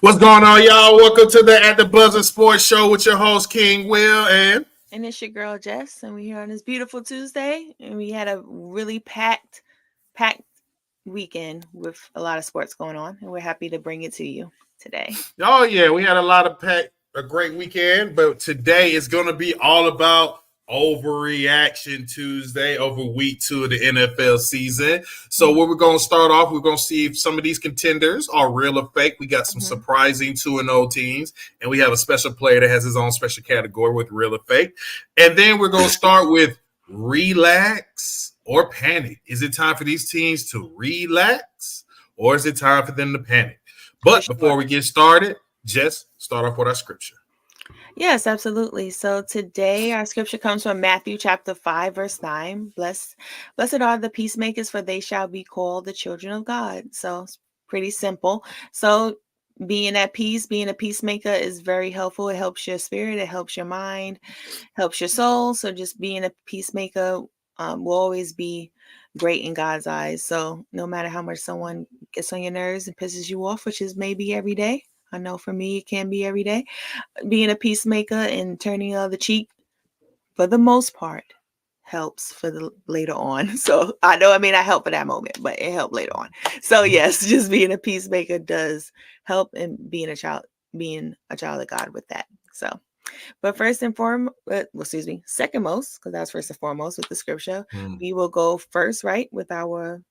What's going on, y'all? Welcome to the At the Buzzer Sports Show with your host, King Will. And it's your girl Jess, and we're here on this beautiful Tuesday, and we had a really packed weekend with a lot of sports going on, and we're happy to bring it to you today. Oh, yeah, we had a great weekend, but today is going to be all about overreaction Tuesday over week 2 of the NFL season. So what we're going to start off, we're going to see if some of these contenders are real or fake. We got some surprising 2-0 teams, and we have a special player that has his own special category with real or fake. And then we're going to start with relax or panic. Is it time for these teams to relax, or is it time for them to panic? But before we get started, Jess, start off with our scripture. Yes, absolutely. So today our scripture comes from Matthew chapter 5, verse 9. Blessed are the peacemakers, for they shall be called the children of God. So it's pretty simple. So being at peace, being a peacemaker is very helpful. It helps your spirit, it helps your mind, helps your soul. So just being a peacemaker will always be great in God's eyes. So no matter how much someone gets on your nerves and pisses you off, which is maybe every day. I know for me, it can be every day. Being a peacemaker and turning the other cheek, for the most part, helps for the later on. So I help for that moment, but it helped later on. So yes, just being a peacemaker does help, and being a child of God with that. So, but second most, because that's first and foremost with the scripture, we will go first, right, with our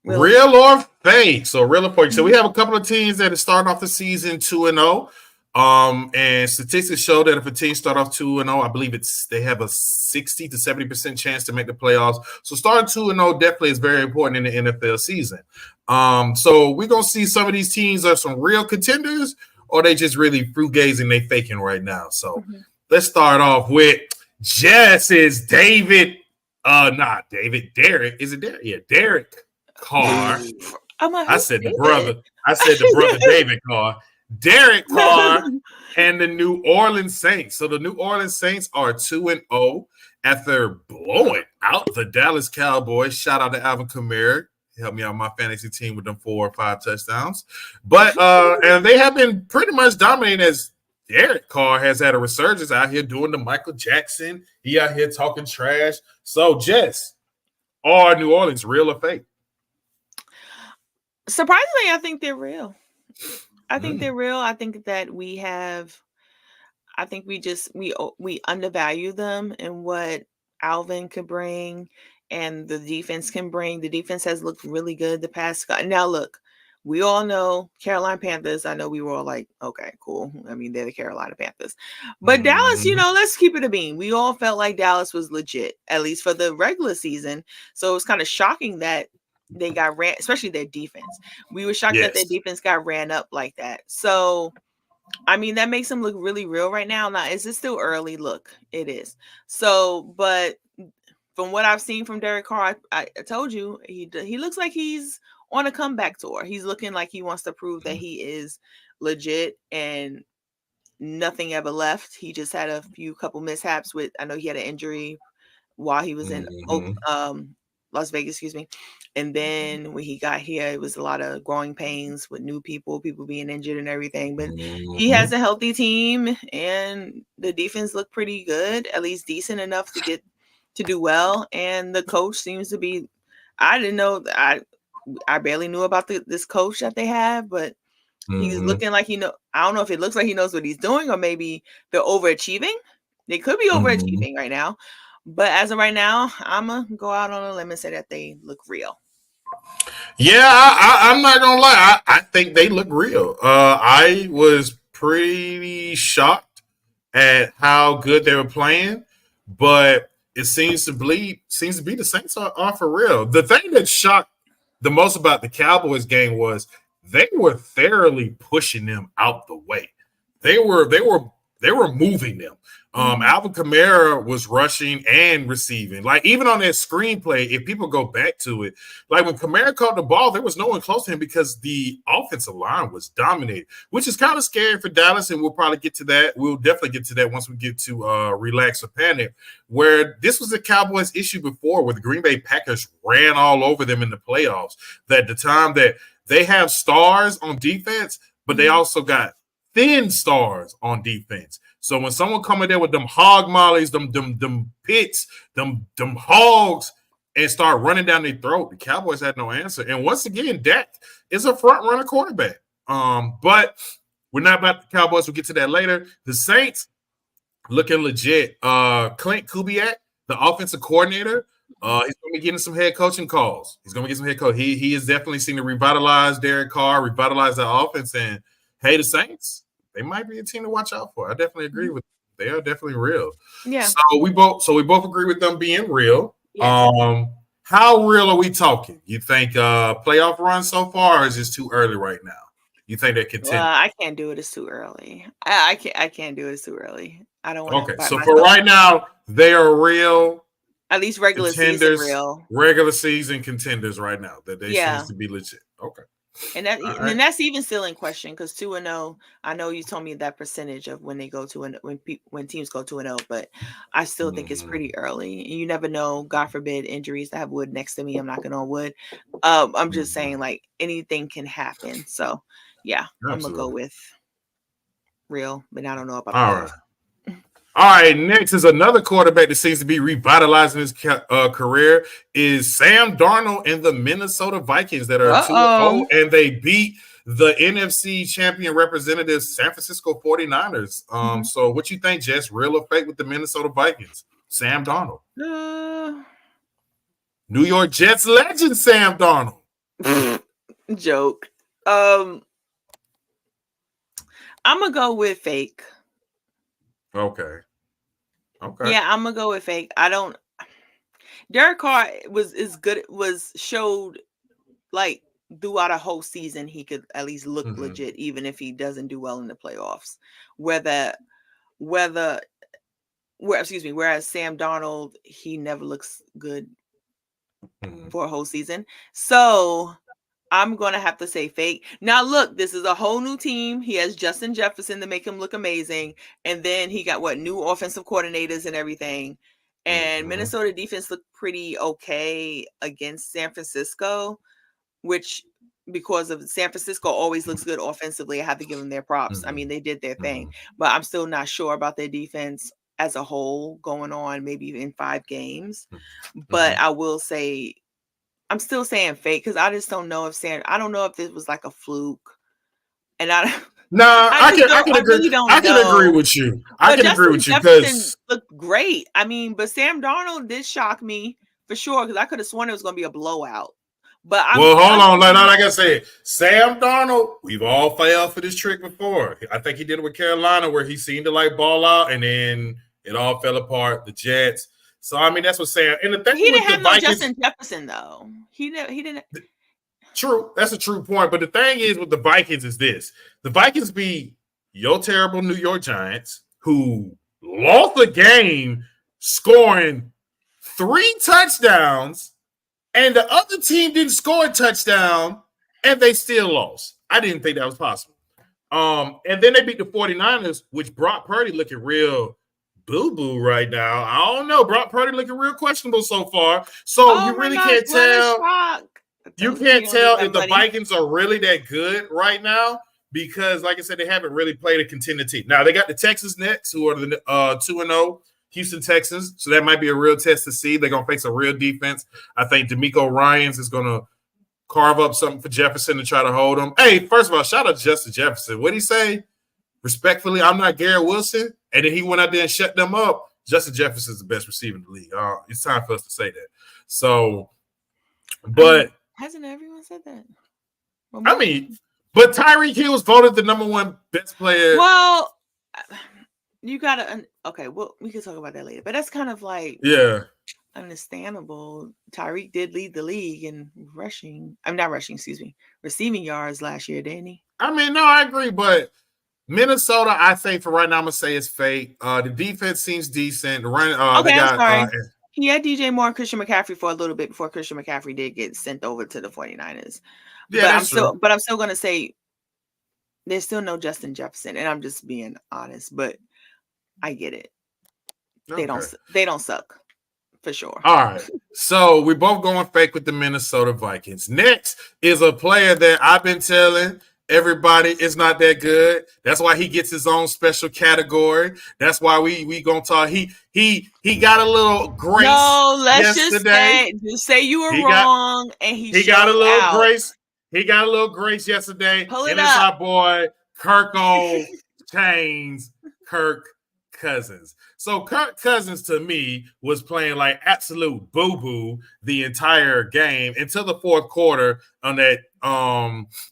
real or fake. So real or fake. So we have a couple of teams that are starting off the season 2-0. And statistics show that if a team start off 2-0, I believe they have a 60 to 70% chance to make the playoffs. So starting 2-0 definitely is very important in the NFL season. So we're gonna see some of these teams are some real contenders, or they just really fruitgazing, they faking right now. So let's start off with Jess's Derek. Is it Derek? Yeah, Derek Carr. I said the brother David Carr. Derek Carr and the New Orleans Saints. So the New Orleans Saints are 2-0 after blowing out the Dallas Cowboys. Shout out to Alvin Kamara. He helped me out my fantasy team with them 4 or 5 touchdowns. But and they have been pretty much dominating, as Derek Carr has had a resurgence out here doing the Michael Jackson. He out here talking trash. So, Jess, are New Orleans real or fake? Surprisingly, I think they're real. I think they're real. I think that we undervalue them and what Alvin could bring and the defense can bring. The defense has looked really good the past. Now, look, we all know Carolina Panthers. I know we were all like, okay, cool. I mean, they're the Carolina Panthers. But Dallas, let's keep it a beam. We all felt like Dallas was legit, at least for the regular season. So it was kind of shocking that they got ran, especially their defense. We were shocked that their defense got ran up like that. So, I mean, that makes them look really real right now. Now, is it still early? Look, it is. So, but from what I've seen from Derek Carr, I told you, he looks like he's on a comeback tour. He's looking like he wants to prove that he is legit and nothing ever left. He just had a couple mishaps with, I know he had an injury while he was in Las Vegas, excuse me. And then when he got here, it was a lot of growing pains with new people being injured and everything. But he has a healthy team, and the defense looked pretty good, at least decent enough to do well. And the coach seems to be, I didn't know, I barely knew about this coach that they have, but he's looking like I don't know if it looks like he knows what he's doing, or maybe they're overachieving. They could be overachieving right now. But as of right now, I'm going to go out on a limb and say that they look real. Yeah, I'm not going to lie. I think they look real. I was pretty shocked at how good they were playing, but it seems to be the Saints are for real. The thing that shocked the most about the Cowboys game was they were thoroughly pushing them out the way. They were moving them. Alvin Kamara was rushing and receiving. Like, even on that screenplay, if people go back to it, like when Kamara caught the ball, there was no one close to him because the offensive line was dominated, which is kind of scary for Dallas, and we'll probably get to that. We'll definitely get to that once we get to relax or panic, where this was a Cowboys issue before, where the Green Bay Packers ran all over them in the playoffs. That the time that they have stars on defense, but they also got thin stars on defense. So when someone come in there with them hog mollies, them pits, them hogs, and start running down their throat, the Cowboys had no answer. And once again, Dak is a front runner quarterback. But we're not about the Cowboys. We'll get to that later. The Saints looking legit. Clint Kubiak, the offensive coordinator, he's going to be getting some head coaching calls. He's going to get some head coach. He is definitely seen to revitalize Derek Carr, revitalize that offense. And hey, the Saints, they might be a team to watch out for. I definitely agree with them. They are definitely real. Yeah. So we both agree with them being real. Yes. How real are we talking? You think playoff run so far, or is this too early right now? You think they contend? I can't do it. It's too early. I can't do it. It's too early. I don't want to. Okay, so for right now, they are real. At least regular season real. Regular season contenders right now. That they seems to be legit. Okay. And that's even still in question because 2-0. I know you told me that percentage of when they go to when teams go 2-0, but I still think it's pretty early. And you never know. God forbid injuries. I have wood next to me. I'm knocking on wood. I'm just saying like anything can happen. So yeah, absolutely. I'm gonna go with real, but I don't know about playoffs. All right, next is another quarterback that seems to be revitalizing his career is Sam Darnold and the Minnesota Vikings that are 2-0, and they beat the NFC champion representatives San Francisco 49ers. So what you think, Jess? Real or fake with the Minnesota Vikings? Sam Darnold. New York Jets legend Sam Darnold. Joke. I'm going to go with fake. Okay. Yeah, I'm gonna go with fake. Derek Carr was showed like throughout a whole season he could at least look legit, even if he doesn't do well in the playoffs. Whereas Sam Darnold, he never looks good for a whole season. So I'm going to have to say fake. Now, look, this is a whole new team. He has Justin Jefferson to make him look amazing. And then he got new offensive coordinators and everything. And Minnesota defense looked pretty okay against San Francisco, which because of San Francisco always looks good offensively. I have to give them their props. I mean, they did their thing, but I'm still not sure about their defense as a whole going on, maybe in 5 games. But I will say, I'm still saying fake because I just don't know I don't know if this was like a fluke. And I can agree. Really I can agree with you. I can agree with you because looked great. I mean, but Sam Darnold did shock me for sure because I could have sworn it was going to be a blowout. But hold on. Like I said, Sam Darnold, we've all failed for this trick before. I think he did it with Carolina where he seemed to like ball out and then it all fell apart. The Jets. So I mean, that's what Sam. And the thing he didn't have no Vikings, Justin Jefferson though. He didn't. True, that's a true point. But the thing is with the Vikings is this: the Vikings beat your terrible New York Giants, who lost the game, scoring 3 touchdowns, and the other team didn't score a touchdown, and they still lost. I didn't think that was possible. And then they beat the 49ers, which Brock Purdy looking real boo-boo right now. I don't know. Brock Purdy looking real questionable so far. So you really can't tell. You can't tell if the Vikings are really that good right now because, like I said, they haven't really played a contender team. Now, they got the Texas Nets, who are the 2-0 Houston Texans, so that might be a real test to see. They're going to face a real defense. I think D'Amico Ryans is going to carve up something for Jefferson and try to hold him. Hey, first of all, shout out to Justin Jefferson. What did he say? Respectfully, I'm not Garrett Wilson. And then he went out there and shut them up. Justin Jefferson is the best receiver in the league. It's time for us to say that. So, but hasn't everyone said that? I mean, but Tyreek Hill was voted the #1 best player. Well, you gotta well, we can talk about that later. But that's kind of like understandable. Tyreek did lead the league in receiving yards last year, didn't he? I mean, no, I agree, but Minnesota, I think for right now, I'm gonna say it's fake. The defense seems decent. I'm sorry. He had DJ Moore and Christian McCaffrey for a little bit before Christian McCaffrey did get sent over to the 49ers. Yeah, but I'm still gonna say there's still no Justin Jefferson, and I'm just being honest. But I get it. Okay. They don't suck for sure. All right. So we're both going fake with the Minnesota Vikings. Next is a player that I've been telling everybody is not that good. That's why he gets his own special category. That's why we gonna talk. He got a little grace No, let's yesterday. just say you were He got wrong, and he he got a showed little out. grace. He got a little grace yesterday, Pull it and it's up. our boy Kirko Chains, Kirk Cousins. So Kirk Cousins to me was playing like absolute boo-boo the entire game until the fourth quarter on that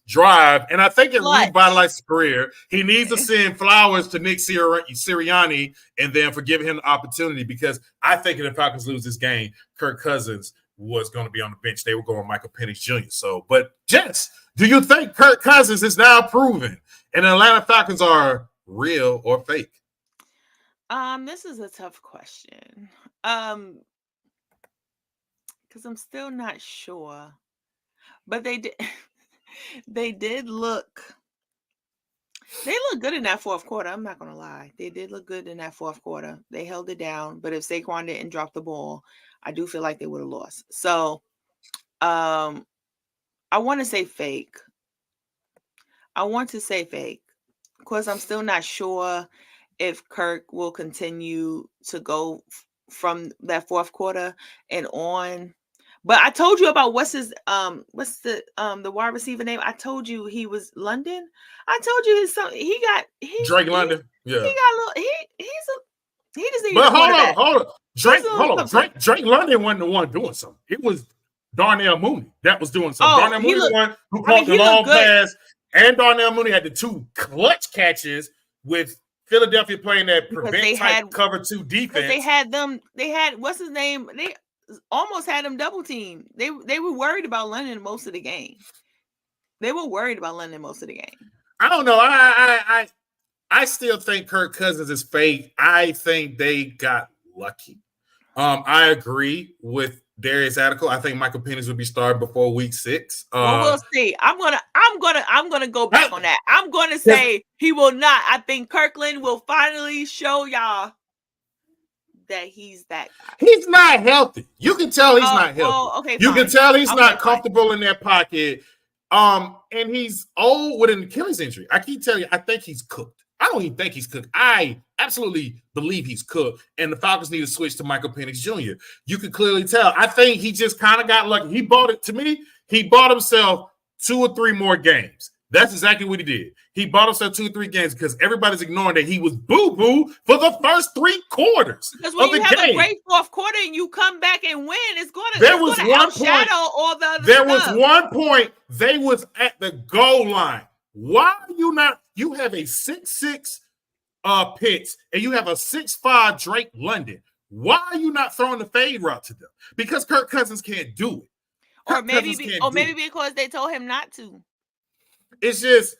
drive. And I think it Clutch. revitalized his career. He needs to send flowers to Nick Sirianni and then for giving him the opportunity, because I think if the Falcons lose this game, Kirk Cousins was going to be on the bench. They were going Michael Penix Jr. So, but Jets, do you think Kirk Cousins is now proven and the Atlanta Falcons are real or fake? This is a tough question. Because I'm still not sure. But they did they did look good in that fourth quarter. I'm not gonna lie. They did look good in that fourth quarter. They held it down, but if Saquon didn't drop the ball, I do feel like they would have lost. So I want to say fake. Because I'm still not sure if Kirk will continue to go from that fourth quarter and on. But I told you about what's the wide receiver name? I told you he was London. I told you his son. Drake London. He Yeah. got a little. He just needs But a quarterback. Drake London wasn't the one doing something. It was Darnell Mooney that was doing something. Darnell Mooney was the one who caught the long pass, and Darnell Mooney had the two clutch catches with Philadelphia playing that prevent type cover two defense. They had what's his name? They almost had him double teamed. They were worried about London most of the game. I don't know. I still think Kirk Cousins is fake. I think they got lucky. I agree with Darius Adderley. I think Michael Penix would be started before week 6. Well, we'll see. I'm gonna go back on that. I'm gonna say he will not. I think Kirkland will finally show y'all that he's that guy. He's not healthy. You can tell he's not healthy. Oh, okay. You can tell he's not comfortable in that pocket. And he's old with an Achilles injury. I keep telling you, I think he's cooked. I don't even think he's cooked. I absolutely believe he's cooked. And the Falcons need to switch to Michael Penix Jr. You can clearly tell. I think he just kind of got lucky. He bought himself 2 or 3 more games. That's exactly what he did. He bought himself 2 or 3 games because everybody's ignoring that he was boo-boo for the first 3 quarters of the game. Because when you have a great fourth quarter and you come back and win, it's going to outshadow all the other There was one point they was at the goal line. Why are you not? You have a 6'6" Pitts and you have a 6'5" Drake London. Why are you not throwing the fade route to them? Because Kirk Cousins can't do it. Or maybe because they told him not to. It's just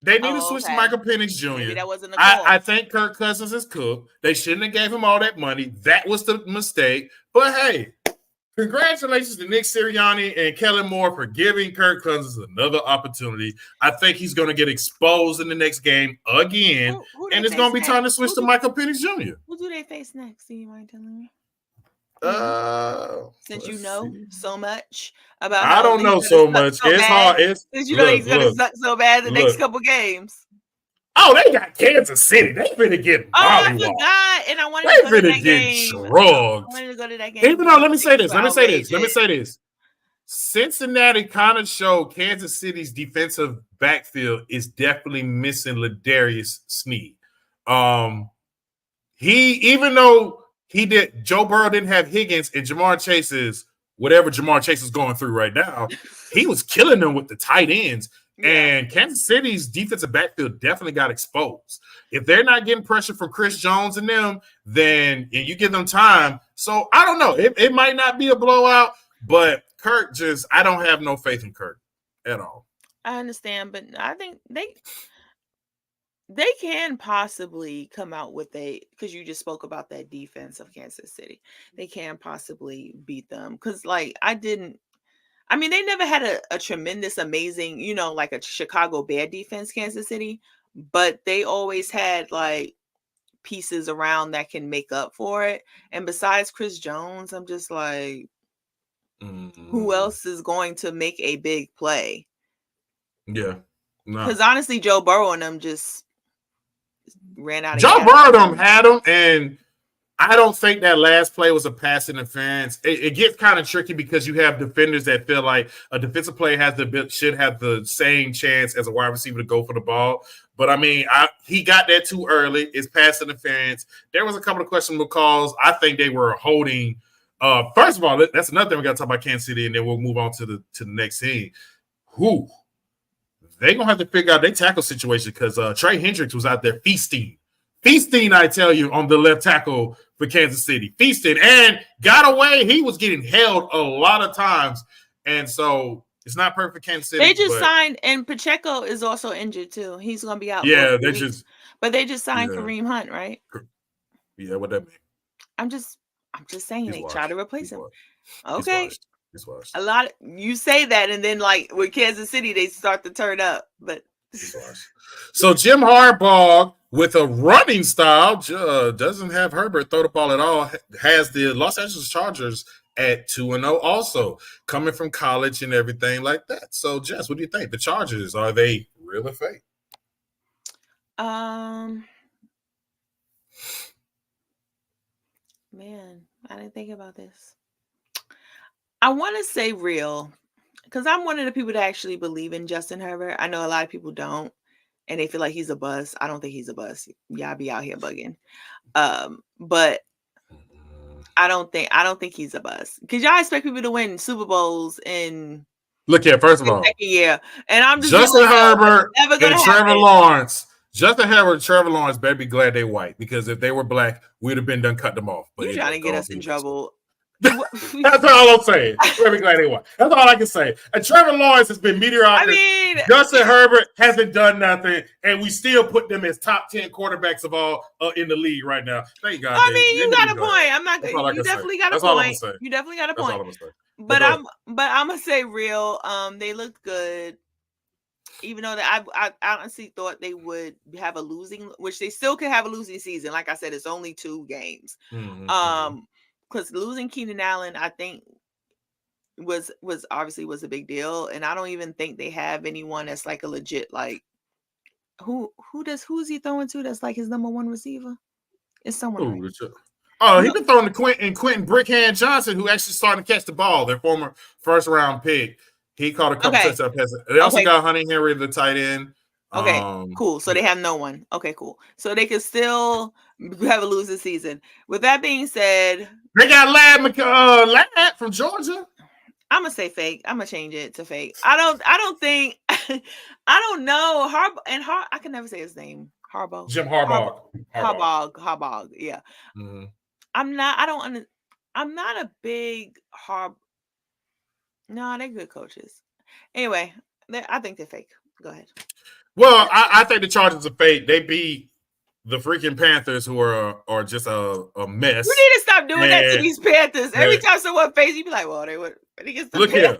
they need to switch to Michael Penix Jr. Maybe that wasn't a call. I think Kirk Cousins is cooked. They shouldn't have gave him all that money. That was the mistake. But hey, congratulations to Nick Sirianni and Kellen Moore for giving Kirk Cousins another opportunity. I think he's going to get exposed in the next game again, and it's going to be time to switch to Michael Penix Jr. Who do they face next? Do you mind telling me? Since you know so much about, I don't know so much. It's hard. Since you know he's gonna suck so bad the next couple games. Oh, they got Kansas City. They finna get I forgot, and I wanted to go to that game. Drugged. I wanted to go to that game. Even though, let me say this. Cincinnati kind of showed Kansas City's defensive backfield is definitely missing Ladarius Sneed. Joe Burrow didn't have Higgins and Jamar Chase's whatever Jamar Chase is going through right now. He was killing them with the tight ends. Yeah. And Kansas City's defensive backfield definitely got exposed. If they're not getting pressure from Chris Jones and them, then and you give them time. So I don't know. It might not be a blowout, but Kirk I don't have no faith in Kirk at all. I understand, but I think they can possibly come out with because you just spoke about that defense of Kansas City. They can possibly beat them because, they never had a tremendous, amazing, like a Chicago Bear defense, Kansas City, but they always had pieces around that can make up for it. And besides Chris Jones, I'm just who else is going to make a big play? Yeah. No. Because honestly, Joe Burrow and them just ran out of Joe gas. Burrow had him, and I don't think that last play was a pass interference. It gets kind of tricky because you have defenders that feel like a defensive player should have the same chance as a wide receiver to go for the ball. But I mean, he got there too early. It's pass interference. There was a couple of questionable calls. I think they were holding. First of all, that's another thing we got to talk about Kansas City, and then we'll move on to the next scene. They're gonna have to figure out their tackle situation because Trey Hendricks was out there feasting. I tell you, on the left tackle for Kansas City. Feasted and got away. He was getting held a lot of times. And so it's not perfect for Kansas City. They just signed, and Pacheco is also injured too. He's going to be out. Yeah, they just signed Kareem Hunt, right? Yeah, what that mean? I'm just saying they try to replace him. Okay. He's washed. A lot you say that, and then like with Kansas City, they start to turn up. But so Jim Harbaugh, with a running style, doesn't have Herbert throw the ball at all. Has the Los Angeles Chargers at 2-0 also, coming from college and everything like that. So, Jess, what do you think? The Chargers, are they real or fake? Man, I didn't think about this. I want to say real, because I'm one of the people that actually believe in Justin Herbert. I know a lot of people don't, and they feel like he's a bust. I don't think he's a bust. Y'all be out here bugging. But I don't think he's a bust, because y'all expect people to win Super Bowls in look here. First of all, second year, and I'm just Justin Herbert and Trevor Lawrence. Justin Herbert and Trevor Lawrence better be glad they white, because if they were black, we'd have been done cut them off. But you're trying to get us in trouble. That's all I'm saying. Better be glad they won. That's all I can say. And Trevor Lawrence has been mediocre. Justin Herbert hasn't done nothing, and we still put them as top 10 quarterbacks of all in the league right now. Thank God. You got a point. I'm not. You definitely got a point. You definitely got a point. But I'm gonna say real. They looked good, even though I honestly thought they would have a losing, which they still could have a losing season. Like I said, it's only 2 games. Because losing Keenan Allen, I think was obviously was a big deal, and I don't even think they have anyone that's like a legit like who's he throwing to that's like his number 1 receiver. It's someone. He's been throwing to Quentin Brickhand Johnson, who actually started to catch the ball. Their former first round pick. He caught a couple touchdown passes. They also got Hunter Henry, the tight end. Okay, cool. So they have no one. Okay, cool. So they could still have a losing season. With that being said, they got Ladd from Georgia. I'm gonna say fake. I'm gonna change it to fake. I don't think. I don't know. I can never say his name. Jim Harbaugh. Harbaugh. Yeah. Mm-hmm. I'm not a big No, they're good coaches. Anyway, I think they're fake. Go ahead. Well, I think the Chargers are fake. They beat the freaking Panthers, who are just a mess. You need to stop doing that to these Panthers. Every time someone face, you be like, well, they would against the Panthers. Here.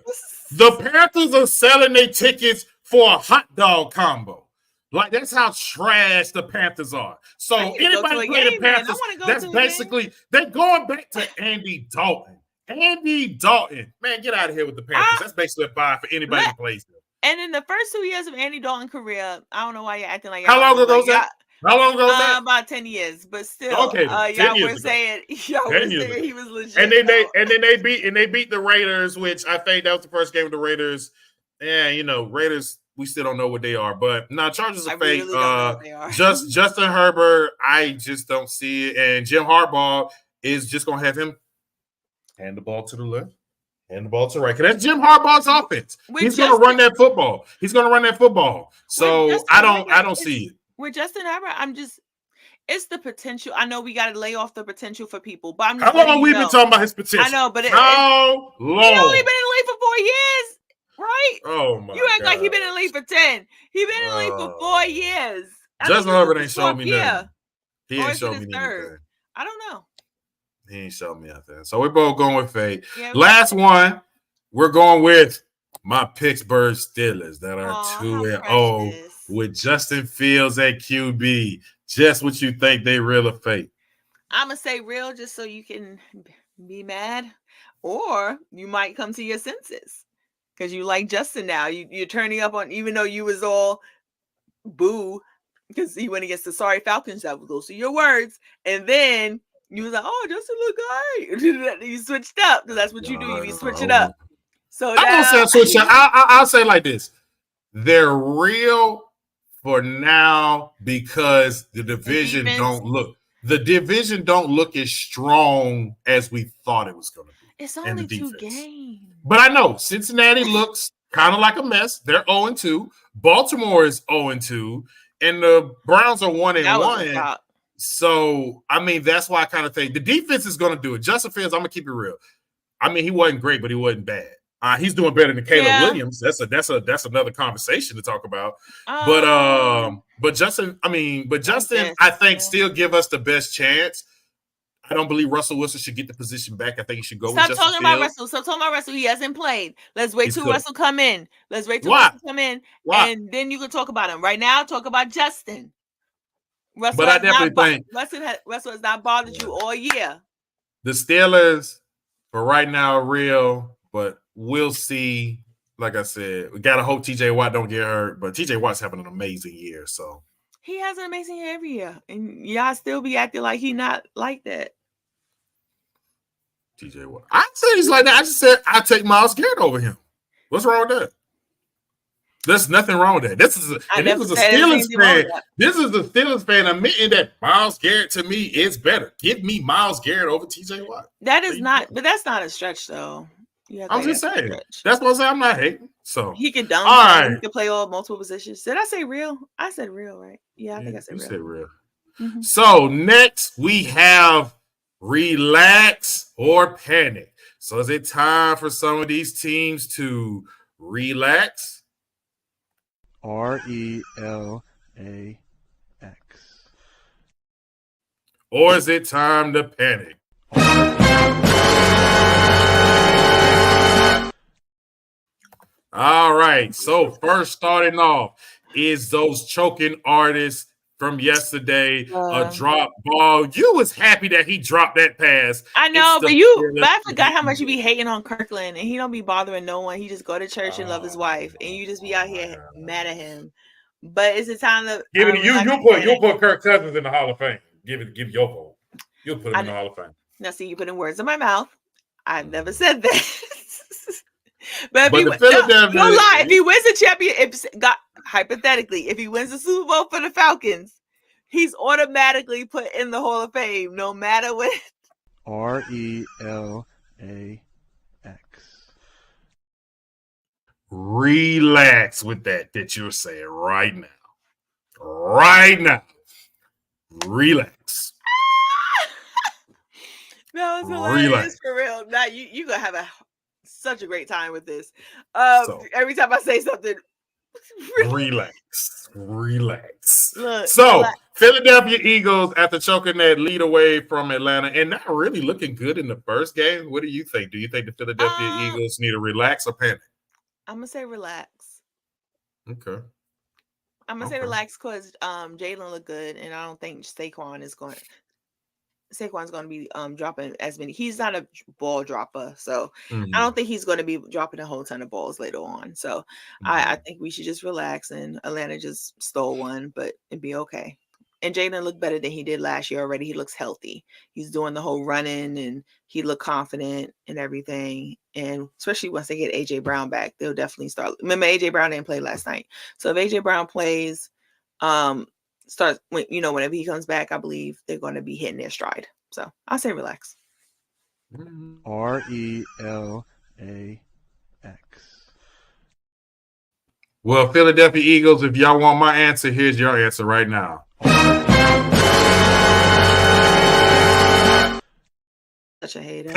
The Panthers are selling their tickets for a hot dog combo. Like, that's how trash the Panthers are. So anybody play the Panthers, that's basically, they're going back to Andy Dalton. Man, get out of here with the Panthers. That's basically a buy for anybody who plays them. And in the first 2 years of Andy Dalton's career, I don't know why you're acting like how long ago was that? About 10 years, but still, y'all were saying he was legit. And then they beat the Raiders, which I think that was the first game of the Raiders. And Raiders, we still don't know what they are, but Chargers are fake. Really don't know what they are. Just Justin Herbert, I just don't see it. And Jim Harbaugh is just gonna have him hand the ball to the left. And the ball to right. Because that's Jim Harbaugh's offense. He's going to run that football. So I don't see it. With Justin Herbert, it's the potential. I know we got to lay off the potential for people, but I'm just how long have we been talking about his potential? I know, but how long? He's only been in the league for 4 years, right? Oh my! You act like he's been in the league for 10. He's been in the league for 4 years. Justin Herbert ain't showed me nothing. He ain't showed me anything. I don't know. He ain't showed me nothing. So we're both going with fake. Yeah, last one, we're going with my Pittsburgh Steelers that are 2-0 with Justin Fields at QB. Just what you think, they real or fake? I'm going to say real just so you can be mad, or you might come to your senses because you like Justin now. You're turning up on, even though you was all boo, because he went against the sorry Falcons. That was those are your words. And then you was like, oh, Justin look great. You switched up because that's what you do. You switch it up. So I won't say now I switch up. I'll say it like this: they're real for now because the division don't look as strong as we thought it was going to be. It's and the only 2 defense. games. But I know Cincinnati looks kind of like a mess. They're 0-2. Baltimore is 0-2, and the Browns are 1-1. So I mean, that's why I kind of think the defense is going to do it. Justin Fields, I'm gonna keep it real. I mean, he wasn't great, but he wasn't bad. He's doing better than Caleb Williams. That's another conversation to talk about. But Justin, I think still give us the best chance. I don't believe Russell Wilson should get the position back. I think he should go with Justin Fields. Stop talking about Russell. He hasn't played. Let's wait till Russell come in. Russell come in, and then you can talk about him. Right now, talk about Justin. Russell has not bothered you all year. The Steelers, for right now, are real, but we'll see. Like I said, we gotta hope TJ Watt don't get hurt, but TJ Watt's having an amazing year. So he has an amazing year every year, and y'all still be acting like he not like that. TJ Watt. I said he's like that. I just said I take Myles Garrett over him. What's wrong with that? There's nothing wrong with that. This is a Steelers fan. This is the Steelers fan admitting that Myles Garrett to me is better. Give me Myles Garrett over TJ Watt. That is not, but that's not a stretch though. I'm just saying. That's what I'm saying. I'm not hating. So he can dunk. Right. He can play all multiple positions. Did I say real? I said real, right? Yeah, I think I said real. You said real. Mm-hmm. So next we have relax or panic. So is it time for some of these teams to relax? RELAX. Or is it time to panic? All right. So first starting off is those choking artists from yesterday, a drop ball. You was happy that he dropped that pass. I know, but I forgot how much you be hating on Kirkland, and he don't be bothering no one. He just go to church and love his wife, and you just be out here mad at him. But is it time to give it? You'll put Kirk Cousins in the Hall of Fame. Give your vote. You'll put him in the Hall of Fame. Now, see, you putting words in my mouth. I've never said that. But if he wins the championship, hypothetically, if he wins the Super Bowl for the Falcons, he's automatically put in the Hall of Fame, no matter what. RELAX. Relax with that you're saying right now. Right now. Relax. No, it's hilarious for real. Now you're gonna have such a great time with this. Every time I say something, relax. Look, Philadelphia Eagles after choking that lead away from Atlanta and not really looking good in the first game. What do you think? Do you think the Philadelphia Eagles need to relax or panic? I'm gonna say relax. Okay. I'm gonna say relax because Jalen looked good, and I don't think Saquon's going to be dropping as many. He's not a ball dropper, so I don't think he's going to be dropping a whole ton of balls later on. So I think we should just relax, and Atlanta just stole one, but it'd be okay. And Jalen looked better than he did last year already. He looks healthy. He's doing the whole running, and he looked confident and everything. And especially once they get A.J. Brown back, they'll definitely start. Remember, A.J. Brown didn't play last night. So if A.J. Brown plays, whenever he comes back, I believe they're going to be hitting their stride. So I'll say relax. RELAX. Well, Philadelphia Eagles, if y'all want my answer, here's your answer right now. Such a hater.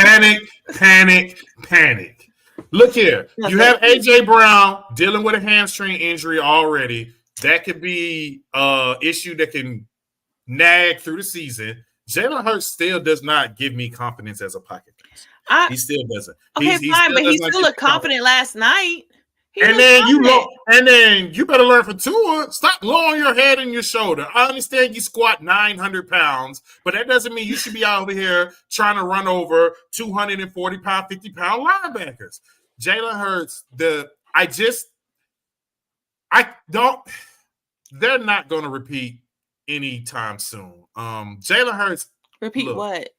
Panic. Look here. You have A.J. Brown dealing with a hamstring injury already. That could be an issue that can nag through the season. Jalen Hurts still does not give me confidence as a pocket passer. He still doesn't. Okay, fine, but he still looked confident last night. And then you better learn from Tua. Stop lowering your head and your shoulder. I understand you squat 900 pounds, but that doesn't mean you should be out here trying to run over 240-pound, 50-pound linebackers. Jalen Hurts, they're not going to repeat anytime soon. Jalen Hurts. Repeat Look, what?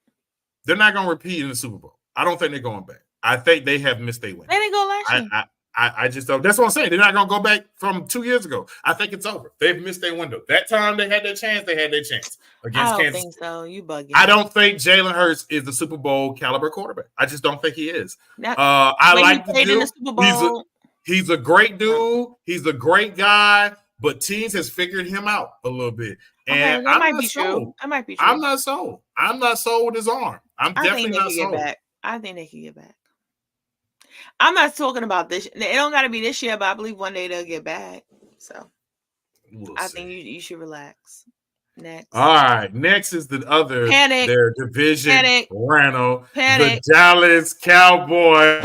They're not going to repeat in the Super Bowl. I don't think they're going back. I think they have missed their window. They didn't go last year. I just don't. That's what I'm saying. They're not going to go back from 2 years ago. I think it's over. They've missed their window. That time they had their chance. They had their chance against I don't Kansas. think so. You bugging. I don't think Jalen Hurts is the Super Bowl caliber quarterback. I just don't think he is. Now, I like the in the dude. Super Bowl. He's a great dude. He's a great guy. But teams has figured him out a little bit. And that might be true. That might be true. I'm not sold. I'm not sold with his arm. I'm definitely not sold. I think they can get back. I'm not talking about this. It don't got to be this year, but I believe one day they'll get back. So I think you should relax. Next. All right. Next is the other their division rano. The Dallas Cowboys.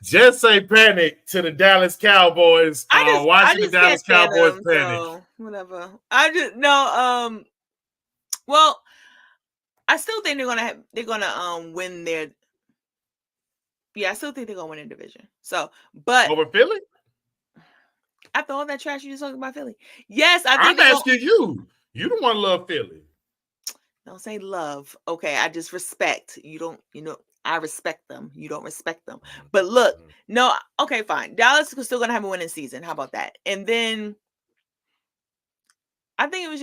Just say panic to the Dallas Cowboys. Watching the Dallas Cowboys panic. So whatever. I just no. Well, I still think they're gonna win their. Yeah, I still think they're gonna win their division. So, but over Philly. After all that trash you just talking about Philly, yes, I'm asking you. You don't want to love Philly. Don't say love. Okay, I just respect. You don't. I respect them. You don't respect them. But look, no. Okay, fine. Dallas is still gonna have a winning season. How about that? And then I think it was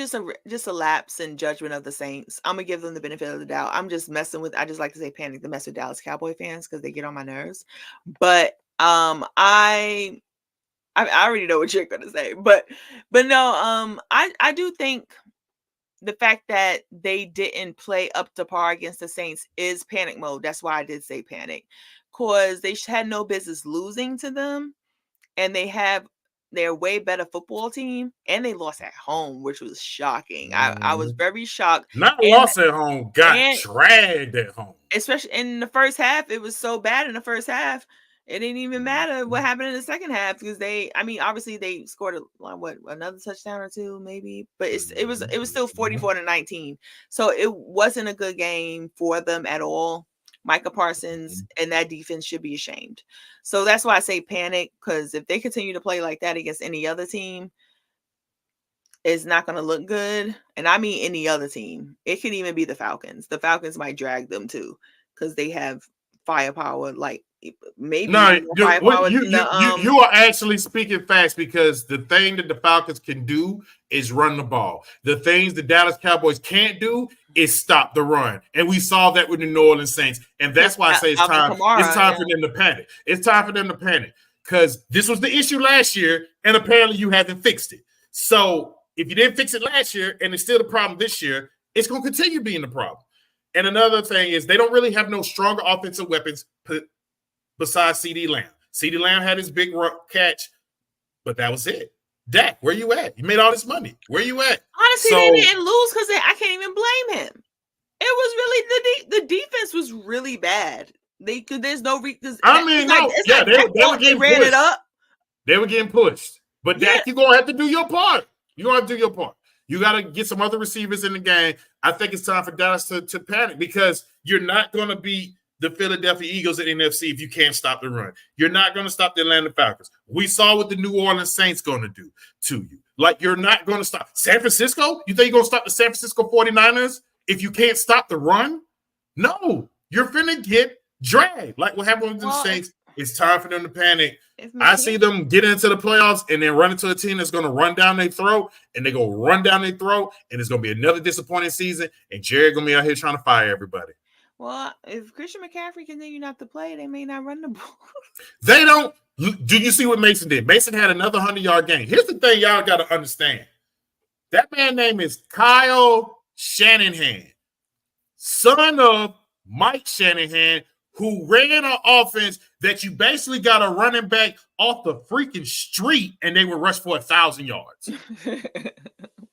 just a lapse in judgment of the Saints. I'm gonna give them the benefit of the doubt. I'm just messing with. I just like to say panic to mess with Dallas Cowboy fans because they get on my nerves. But I already know what you're gonna say. But no. I do think the fact that they didn't play up to par against the Saints is panic mode. That's why I did say panic, because they had no business losing to them, and they're way better football team, and they lost at home, which was shocking. I was very shocked. Lost at home, got dragged at home. Especially in the first half, it was so bad in the first half. It didn't even matter what happened in the second half because obviously they scored another touchdown or two maybe, but it was still 44-19. So it wasn't a good game for them at all. Micah Parsons and that defense should be ashamed. So that's why I say panic, because if they continue to play like that against any other team, it's not going to look good. And I mean any other team. It could even be the Falcons. The Falcons might drag them too because they have firepower like maybe you are actually speaking facts, because the thing that the Falcons can do is run the ball. The things the Dallas Cowboys can't do is stop the run, and we saw that with the New Orleans Saints. And that's why I say it's time for them to panic. It's time for them to panic, because this was the issue last year, and apparently you haven't fixed it. So if you didn't fix it last year and it's still the problem this year, it's going to continue being the problem. And another thing is they don't really have no stronger offensive weapons besides CeeDee Lamb. CeeDee Lamb had his big catch, but that was it. Dak, where you at? You made all this money. Where you at? Honestly, they didn't lose because I can't even blame him. It was really the defense was really bad. There's no reason. They were getting pushed. It up. They were getting pushed. But Dak, you're gonna have to do your part. You're gonna have to do your part. You got to get some other receivers in the game. I think it's time for Dallas to panic, because you're not going to beat the Philadelphia Eagles at NFC if you can't stop the run. You're not going to stop the Atlanta Falcons. We saw what the New Orleans Saints going to do to you. Like, you're not going to stop. San Francisco? You think you're going to stop the San Francisco 49ers if you can't stop the run? No. You're finna get dragged. Like what happened with the Saints. It's time for them to panic. I see them get into the playoffs and then run into a team that's going to run down their throat, and they're going to run down their throat, and it's going to be another disappointing season, and Jerry going to be out here trying to fire everybody. Well, if Christian McCaffrey continue not to play, they may not run the ball. They don't. Do you see what Mason did? Mason had another 100-yard game. Here's the thing y'all got to understand. That man's name is Kyle Shanahan, son of Mike Shanahan, who ran an offense that you basically got a running back off the freaking street and they would rush for 1,000 yards.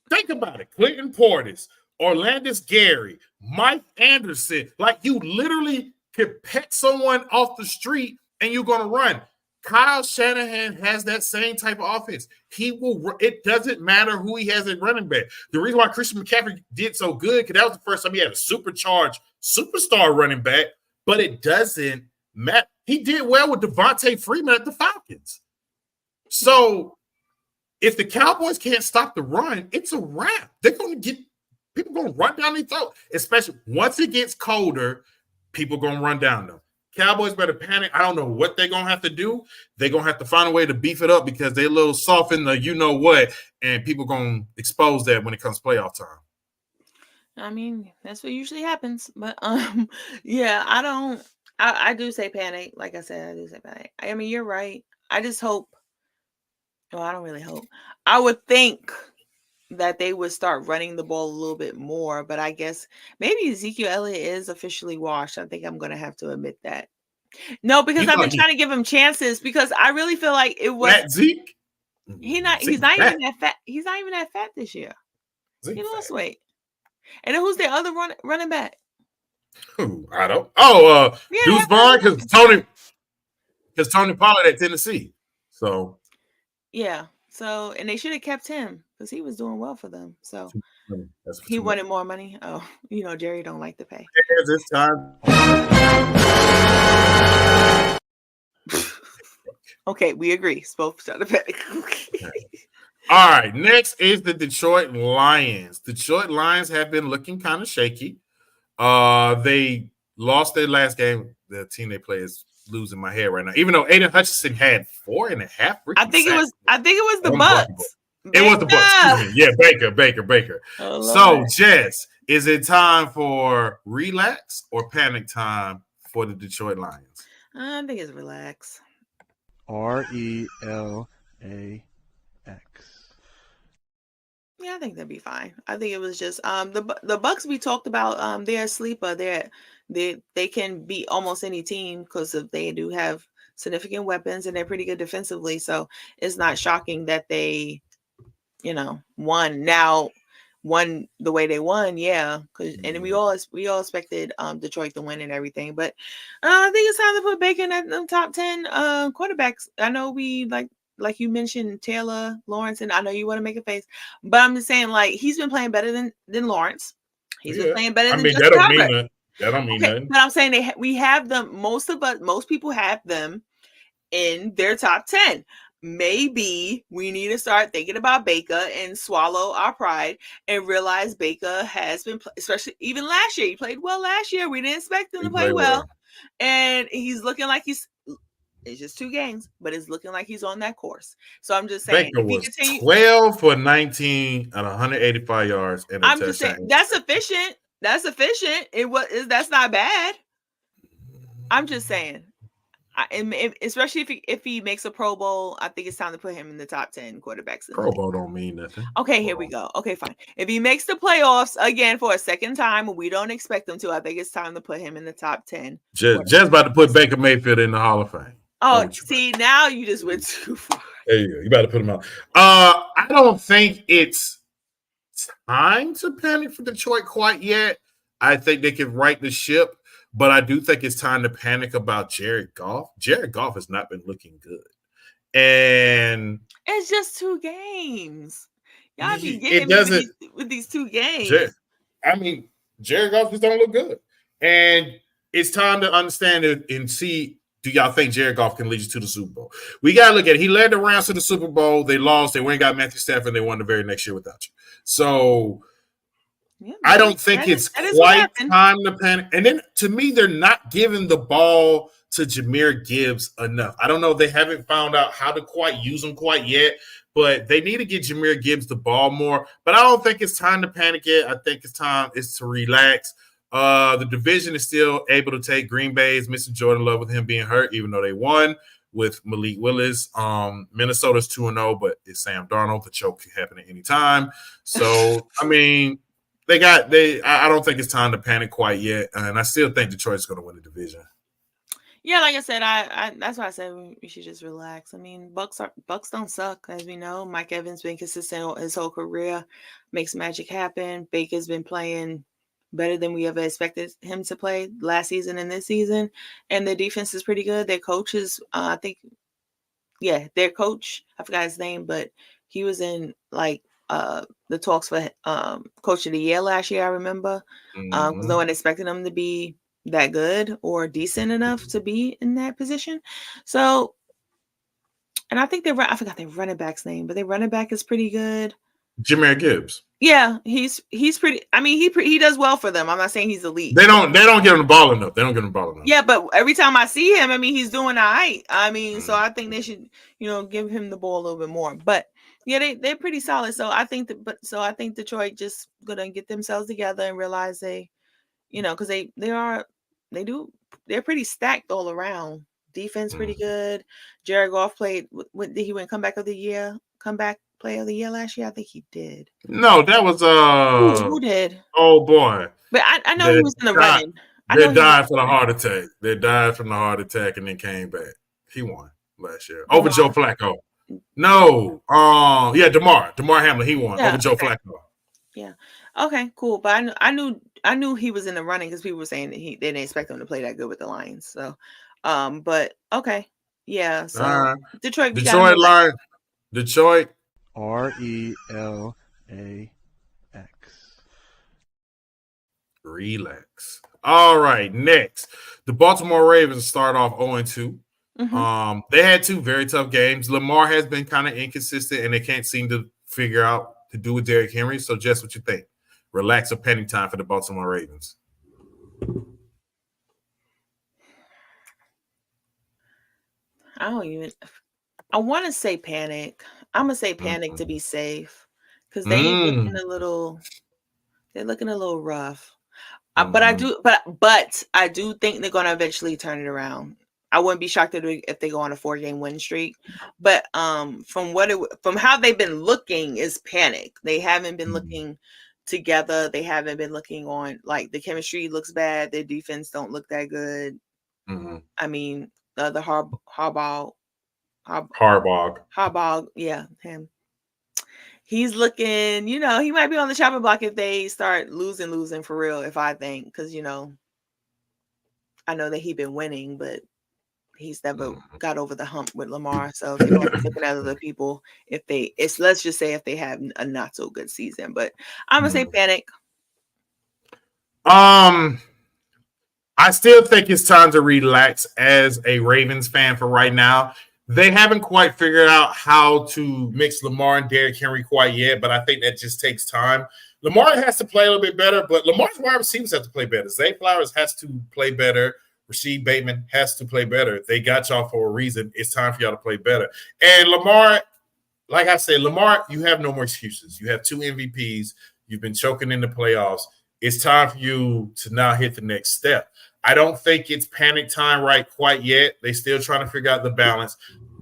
Think about it. Clinton Portis, Orlandis Gary, Mike Anderson. Like, you literally could pick someone off the street and you're going to run. Kyle Shanahan has that same type of offense. He will. It doesn't matter who he has at running back. The reason why Christian McCaffrey did so good, because that was the first time he had a supercharged superstar running back. But it doesn't Matt, he did well with Devontae Freeman at the Falcons. So if the Cowboys can't stop the run, it's a wrap. They're going to get people going to run down their throat, especially once it gets colder. People going to run down them. Cowboys better panic. I don't know what they're going to have to do. They're going to have to find a way to beef it up because they're a little soft in the you know what, and people going to expose that when it comes playoff time. I mean, that's what usually happens. But yeah, I do say panic. Like I said, I do say panic. I mean, you're right. I just hope. Well, I don't really hope. I would think that they would start running the ball a little bit more, but I guess maybe Ezekiel Elliott is officially washed. I think I'm going to have to admit that. No, because I've been trying to give him chances because I really feel like it was Zeke. He's not even that fat. He's not even that fat this year. He lost weight. And then who's the other running back? I don't. Oh, Deuce Vaughn because Tony Pollard at Tennessee. So yeah. So and they should have kept him because he was doing well for them. So he wanted more money. Oh, Jerry don't like to pay. This time. Okay, we agree. Both start to pay. All right. Next is the Detroit Lions. Detroit Lions have been looking kind of shaky. They lost their last game. The team they play is losing my head right now. Even though Aiden Hutchinson had 4.5. I think it was the Bucks. It was the Bucks. Yeah, Baker. Oh, so, Jess, is it time for relax or panic time for the Detroit Lions? I think it's relax. RELAX. Yeah, I think that'd be fine. I think it was just the Bucks we talked about. They're a sleeper. They can beat almost any team because they do have significant weapons and they're pretty good defensively. So it's not shocking that they, won. Now, won the way they won, yeah. And we all expected Detroit to win and everything. But I think it's time to put Baker in the top 10 quarterbacks. I know we like you mentioned Taylor, Lawrence, and I know you want to make a face, but I'm just saying he's been playing better than Lawrence. He's been playing better than Justin Herbert. That don't mean nothing. But I'm saying we have them. Most people have them in their top 10. Maybe we need to start thinking about Baker and swallow our pride and realize Baker has been, especially even last year. He played well last year. We didn't expect him to play well, and he's looking like it's just 2 games, but it's looking like he's on that course. So I'm just saying, Baker was 12 for 19 and 185 yards. And I'm just saying that's efficient. That's efficient. That's not bad. I'm just saying, especially if he makes a Pro Bowl, I think it's time to put him in the top 10 quarterbacks. Pro Bowl don't mean nothing. Okay, here we go. Okay, fine. If he makes the playoffs again for a second time, we don't expect him to. I think it's time to put him in the top 10. Just about to put Baker Mayfield in the Hall of Fame. Oh, see, now you just went too far. There you go. You better put him out. I don't think it's time to panic for Detroit quite yet. I think they can right the ship, but I do think it's time to panic about Jared Goff. Jared Goff has not been looking good. And it's just 2 games. Y'all be getting me with these 2 games. Jared Goff just don't look good. And it's time to understand it and see, do y'all think Jared Goff can lead you to the Super Bowl? We got to look at it. He led the Rams to the Super Bowl. They lost. They went and got Matthew Stafford. They won the very next year without you. So I don't think it's quite time to panic. And then, to me, they're not giving the ball to Jahmyr Gibbs enough. I don't know. They haven't found out how to quite use him quite yet, but they need to get Jahmyr Gibbs the ball more. But I don't think it's time to panic yet. I think it's to relax. The division is still able to take Green Bay's missing Jordan Love with him being hurt, even though they won with Malik Willis. Minnesota's 2-0, but it's Sam Darnold. The choke can happen at any time. So, I don't think it's time to panic quite yet. And I still think Detroit's going to win the division. Yeah, like I said, I that's why I said we should just relax. I mean, Bucks don't suck, as we know. Mike Evans been consistent his whole career, makes magic happen. Baker's been playing better than we ever expected him to play last season and this season. And their defense is pretty good. Their coach is, their coach, I forgot his name, but he was in the talks for coach of the year last year, I remember. Because no one expected him to be that good or decent enough to be in that position. So, and I think I forgot their running back's name, but their running back is pretty good. Jameer Gibbs. Yeah, he's pretty. I mean, he does well for them. I'm not saying he's elite. They don't give him the ball enough. They don't give him the ball enough. Yeah, but every time I see him, I mean, he's doing all right. I mean, so I think they should, give him the ball a little bit more. But yeah, they're pretty solid. So I think I think Detroit just gonna get themselves together and realize because they're pretty stacked all around. Defense pretty good. Jared Goff played. Did he win comeback player of the year last year? I think he did. No, that was who did? Oh boy! But I know he was in the running. They died from the heart attack. They died from the heart attack and then came back. He won last year over Joe Flacco. No, yeah, Damar Hamlin. He won over Joe Flacco. Yeah. Okay. Cool. But I knew he was in the running because people were saying that they didn't expect him to play that good with the Lions. So, but okay. Yeah. So Detroit line. Detroit. RELAX. Relax. All right. Next, the Baltimore Ravens start off 0-2. Mm-hmm. They had two very tough games. Lamar has been kind of inconsistent, and they can't seem to figure out to do with Derrick Henry. So, Jess, what you think? Relax or panic time for the Baltimore Ravens? I want to say panic. I'm gonna say panic to be safe because they're looking a little rough. But I do think they're gonna eventually turn it around. I wouldn't be shocked if they go on a 4-game win streak. But from how they've been looking is panic. They haven't been looking together. They haven't been looking on like the chemistry looks bad. Their defense don't look that good. I mean, the Harbaugh, yeah, him. He's looking, he might be on the chopping block if they start losing for real. If I think, because I know that he's been winning, but he's never got over the hump with Lamar. So they're going to be looking at other people let's just say if they have a not so good season. But I'm gonna say panic. I still think it's time to relax as a Ravens fan for right now. They haven't quite figured out how to mix Lamar and Derrick Henry quite yet, but I think that just takes time. Lamar has to play a little bit better, but Lamar's wide receivers have to play better. Zay Flowers has to play better. Rasheed Bateman has to play better. They got y'all for a reason. It's time for y'all to play better. And Lamar, like I said, Lamar, you have no more excuses. You have 2 MVPs. You've been choking in the playoffs. It's time for you to now hit the next step. I don't think it's panic time quite yet. They're still trying to figure out the balance.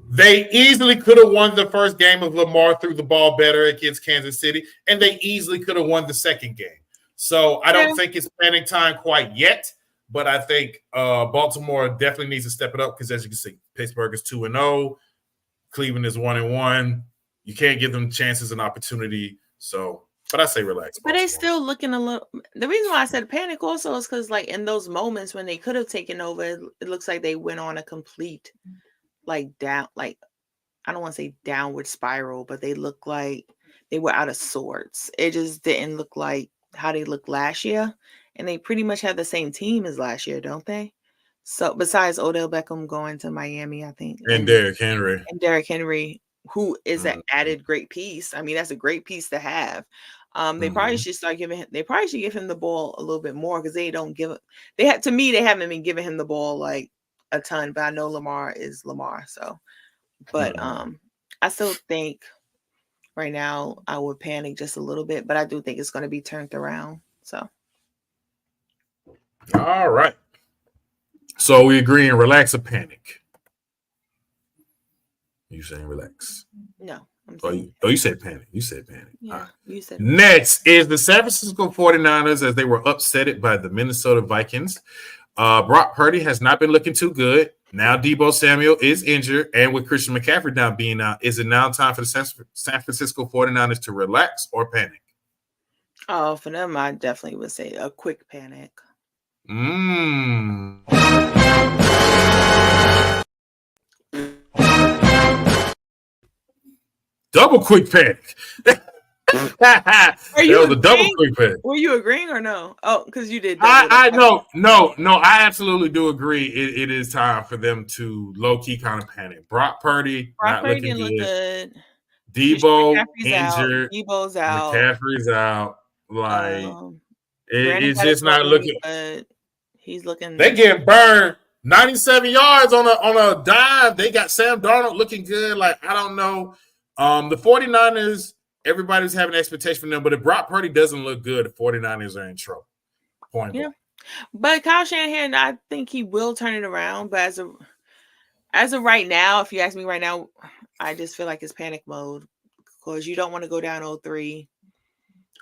They easily could have won the first game if Lamar threw the ball better against Kansas City, and they easily could have won the second game. So I don't think it's panic time quite yet, but I think Baltimore definitely needs to step it up because, as you can see, Pittsburgh is 2-0. Cleveland is 1-1. You can't give them chances and opportunity. So, but I say relax. But they still looking a little. The reason why I said panic also is because, in those moments when they could have taken over, it looks like they went on a complete, down. I don't want to say downward spiral, but they look like they were out of sorts. It just didn't look like how they looked last year, and they pretty much have the same team as last year, don't they? So besides Odell Beckham going to Miami, I think, and Derrick Henry, who is an added great piece. I mean, that's a great piece to have. They probably should give him the ball a little bit more because they don't give it. To me, they haven't been giving him the ball a ton, but I know Lamar is Lamar. So, but I still think right now I would panic just a little bit, but I do think it's going to be turned around. So, all right. So we agree and relax or panic. You saying relax? No. You said panic. You said panic. Yeah, right. You said. Next is the San Francisco 49ers as they were upsetted by the Minnesota Vikings. Brock Purdy has not been looking too good. Now Deebo Samuel is injured, and with Christian McCaffrey now being out, is it now time for the San Francisco 49ers to relax or panic? Oh, for them, I definitely would say a quick panic. Double quick panic. That Are you was a double agreeing? quick pick. Were you agreeing or no? Oh, because you did double. I no. I absolutely do agree. It is time for them to low key kind of panic. Brock Purdy Brock not Purdy looking didn't look good. good. Christian Debo McCaffrey's out. injured. Debo's out. McCaffrey's out. Like Brandon it's got his just not bubble, looking. but he's They looking. getting burned 97 yards on a dive. They got Sam Darnold looking good. Like, I don't know. The 49ers, everybody's having expectation for them, but if Brock Purdy doesn't look good, the 49ers are in trouble. Point blank. But Kyle Shanahan, I think he will turn it around. But as of right now, if you ask me right now, I just feel like it's panic mode because you don't want to go down 0-3,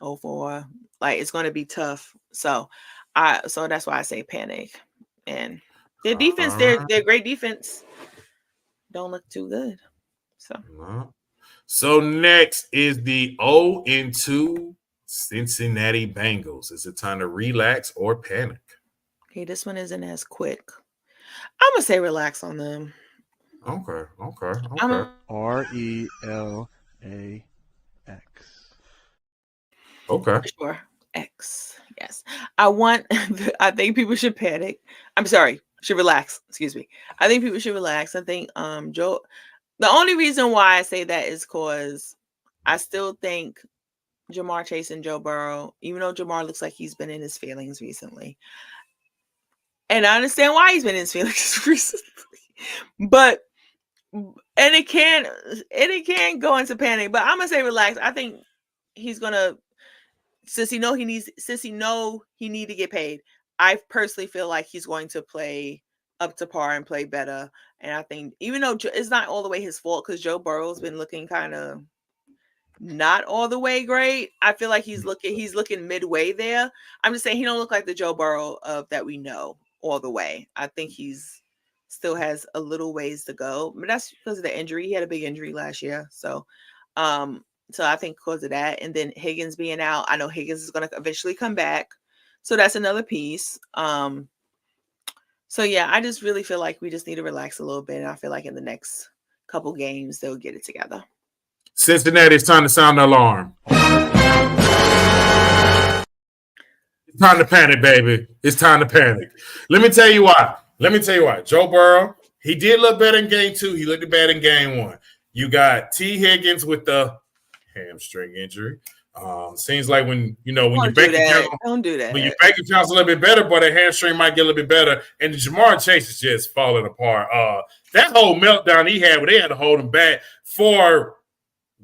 0-4. Like, it's going to be tough. So that's why I say panic. And their defense, their great defense, don't look too good. So next is the 0-2 Cincinnati Bengals. Is it time to relax or panic? Okay, this one isn't as quick. I'm gonna say relax on them. Okay. RELAX. Okay. Sure. X. Yes. I think people should panic. I'm sorry, should relax. Excuse me. I think people should relax. I think Joe. The only reason why I say that is because I still think Jamar Chase and Joe Burrow, even though Jamar looks like he's been in his feelings recently. And I understand why he's been in his feelings recently. But it can go into panic. But I'm gonna say relax. I think he's gonna, since he know he need to get paid. I personally feel like he's going to play up to par and play better. And I think even though it's not all the way his fault because Joe Burrow's been looking kind of not all the way great. I feel like he's looking midway there. I'm just saying he don't look like the Joe Burrow of that we know all the way. I think he's still has a little ways to go, but that's because of the injury. He had a big injury last year, so I think because of that, and then Higgins being out, I know Higgins is going to eventually come back, so that's another piece. So yeah, I just really feel like we just need to relax a little bit, and I feel like in the next couple games they'll get it together. Cincinnati, it's time to sound the alarm. It's time to panic, baby. It's time to panic. Let me tell you why. Joe Burrow, he did look better in game 2. He looked bad in game 1. You got T. Higgins with the hamstring injury. Seems like when your bank account, don't do that. When your bank account's a little bit better, but the hamstring might get a little bit better. And the Jamar Chase is just falling apart. That whole meltdown he had where they had to hold him back for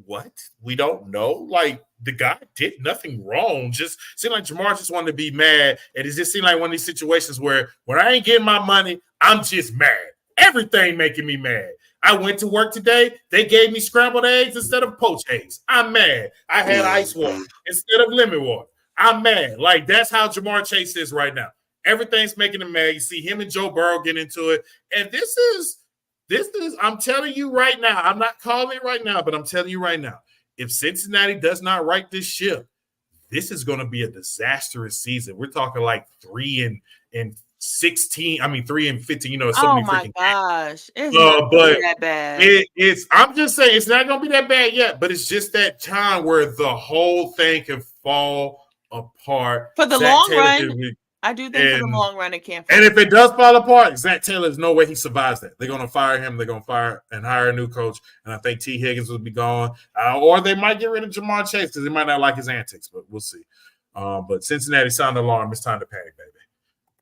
what? We don't know. Like, the guy did nothing wrong. Just seemed like Jamar just wanted to be mad. And it just seemed like one of these situations where when I ain't getting my money, I'm just mad. Everything making me mad. I went to work today. They gave me scrambled eggs instead of poached eggs. I'm mad. I had ice water instead of lemon water. I'm mad. Like, that's how Jamar Chase is right now. Everything's making him mad. You see him and Joe Burrow get into it. And this is, I'm telling you right now, I'm not calling it right now, but I'm telling you right now, if Cincinnati does not right this ship, this is going to be a disastrous season. We're talking like 3-16. I mean, 3-15. So many freaking gosh, it's not going to be that bad. I'm just saying it's not going to be that bad yet, but it's just that time where the whole thing can fall apart for the long run. I do think for the long run it can't. And if it does fall apart, Zach Taylor, there's no way he survives that. They're going to fire him. They're going to fire and hire a new coach. And I think T. Higgins will be gone. Or they might get rid of Jamar Chase because they might not like his antics, but we'll see. But Cincinnati, sound the alarm. It's time to panic, baby.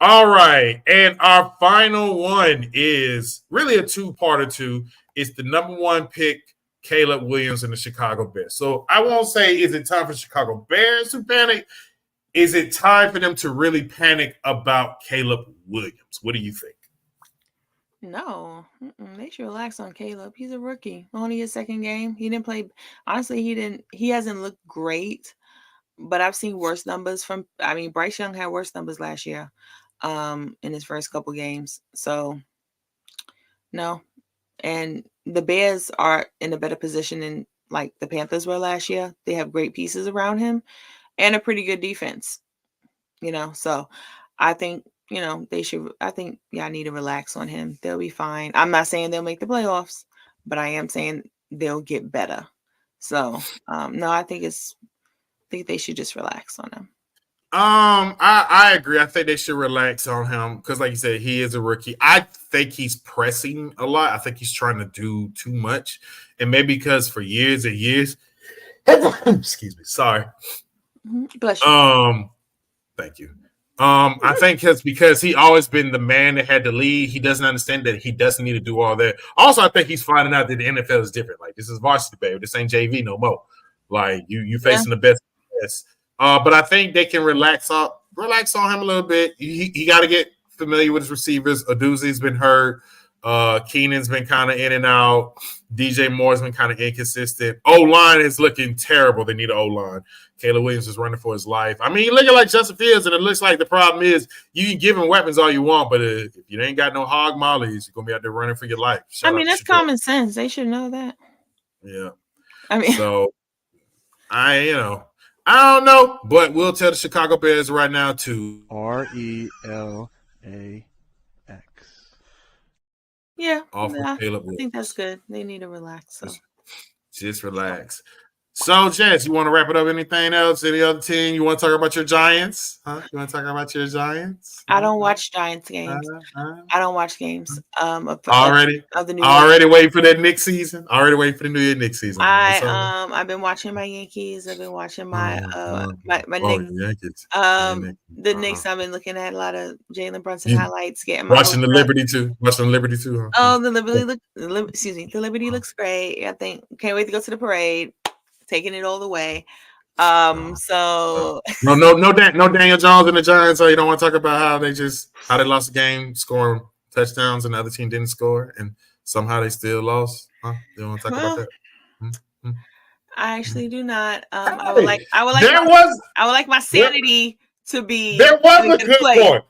All right. And our final one is really a two-parter too. It's the number 1 pick, Caleb Williams and the Chicago Bears. So I won't say, is it time for Chicago Bears to panic? Is it time for them to really panic about Caleb Williams? What do you think? No, they should relax on Caleb. He's a rookie. Only his second game. He didn't play. Honestly, he hasn't looked great, but I've seen worse numbers Bryce Young had worse numbers last year in his first couple games. So, no. And the Bears are in a better position than like the Panthers were last year. They have great pieces around him and a pretty good defense, so I think, they should, I need to relax on him. They'll be fine. I'm not saying they'll make the playoffs, but I am saying they'll get better. So, no, I think it's think they should just relax on him. I agree. I think they should relax on him because, like you said, he is a rookie. I think he's pressing a lot. I think he's trying to do too much, and maybe because for years and years, excuse me, sorry. Bless you. Thank you. I think it's because he always been the man that had to lead. He doesn't understand that he doesn't need to do all that. Also, I think he's finding out that the NFL is different. Like, this is varsity, baby. This ain't JV no more. Like, you facing the best. But I think they can relax on him a little bit. He got to get familiar with his receivers. Aduzi's been hurt. Keenan's been kind of in and out. DJ Moore's been kind of inconsistent. O-line is looking terrible. They need an O-line. Caleb Williams is running for his life. I mean, looking like Justin Fields, and it looks like the problem is you can give him weapons all you want, but if you ain't got no hog mollies, you're going to be out there running for your life. I mean, that's common sense. They should know that. Yeah. I mean, so I don't know, but we'll tell the Chicago Bears right now to RELAX. Yeah, I think that's good. They need to relax. So just relax. So, Jess, you want to wrap it up? Anything else? Any other team? You want to talk about your Giants? Huh? You want to talk about your Giants? I don't watch Giants games. I don't watch games. Already of the new already waiting for that Knicks season. Already waiting for the New Year Knicks season. I've been watching my Yankees. I've been watching my Knicks. Yankees. The Knicks. I've been looking at a lot of Jalen Brunson highlights. Getting watching the Liberty too. Watching the Liberty too. Huh? Oh, the Liberty looks great. I think can't wait to go to the parade. Taking it all the way. So no Daniel Jones and the Giants. So you don't want to talk about how they lost the game, scoring touchdowns, and the other team didn't score, and somehow they still lost. Huh? You don't want to talk about that? Mm-hmm. I actually do not. I would like my sanity to be. There was a good point.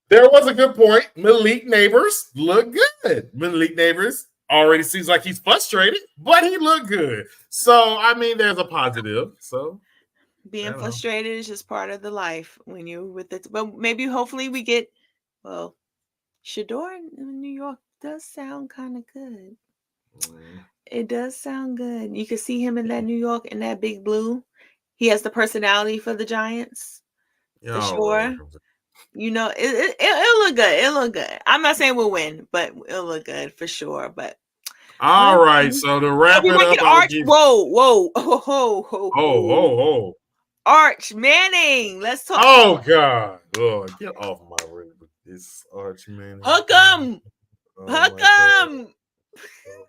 There was a good point. Malik Neighbors look good. Malik Neighbors already seems like he's frustrated, but he looked good. So, I mean, there's a positive. So, being frustrated is just part of the life when you're with it. But maybe, hopefully, we get. Well, Shador in New York does sound kind of good. It does sound good. You can see him in that New York in that big blue. He has the personality for the Giants. For sure. It'll look good. It'll look good. I'm not saying we'll win, but it'll look good for sure. But all right, so to wrap it up, whoa. Arch Manning. Let's talk. Oh God. Oh, get off my ring with this Arch Manning. Hook him.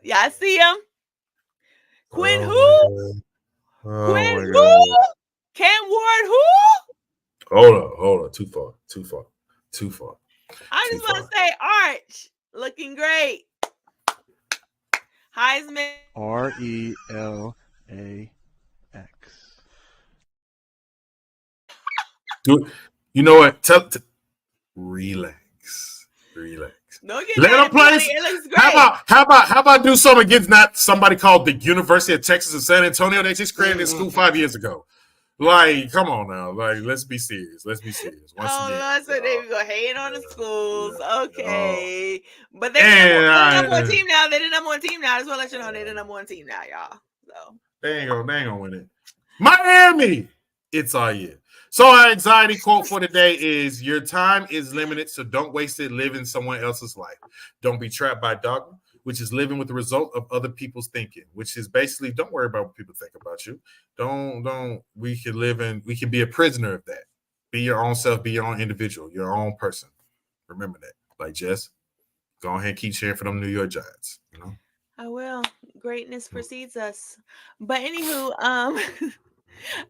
Yeah, I see him. Quinn who? Quinn who? Cam Ward who? Hold on. Too far. I just want to say Arch looking great. Heisman. RELAX. You know what? Relax. Don't get Let them play. It looks great. How about do something against not somebody called the University of Texas in San Antonio? They just created a school 5 years ago. Like, come on now. Like, let's be serious. Once again, so they go hating on the schools. Okay. But they're the number one team now. They're the number one team now. I just want to let you know they're the number one team now, y'all. So they ain't gonna win it. Miami, it's all year. So our anxiety quote for today is: your time is limited, so don't waste it living someone else's life. Don't be trapped by dogma, which is living with the result of other people's thinking, which is basically don't worry about what people think about you. We can be a prisoner of that. Be your own self, be your own individual, your own person. Remember that. Like Jess, go ahead and keep cheering for them New York Giants. I will. Greatness precedes us. But anywho,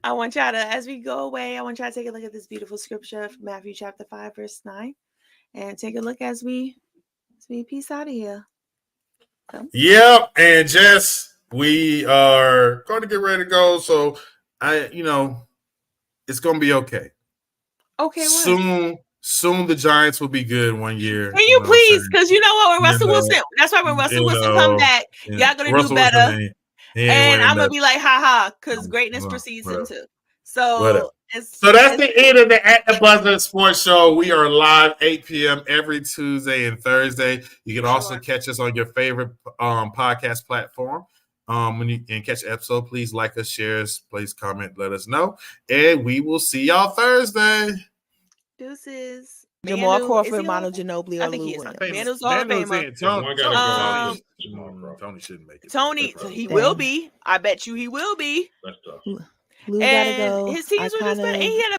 I want y'all to, as we go away, I want y'all to take a look at this beautiful scripture from Matthew chapter 5, verse 9. And take a look as we peace out of here. Yep, and Jess, we are going to get ready to go. So it's going to be okay. Okay. Soon the Giants will be good one year. Can you please? Because you know what? When Russell Wilson, that's why when Russell Wilson come back, y'all going to do better. And I'm going to be like, haha, because greatness precedes him too. So that's the end of the At the Buzzer Sports Show. We are live 8 p.m. every Tuesday and Thursday. You can also catch us on your favorite podcast platform. When you and catch the episode, please like us, share us, please comment, let us know, and we will see y'all Thursday. Deuces. Jamal Manu, is Crawford, he I Manu Hall Ginobili, or think Lou he is. Williams. Manu's Hall of Manu's Famer. in. Tony, One gotta go. Tony, Jamal Crawford. Tony shouldn't make it. Tony, That's he tough. will be. I bet you he will be. That's tough. Lou And gotta go. his teams were just better. And he had a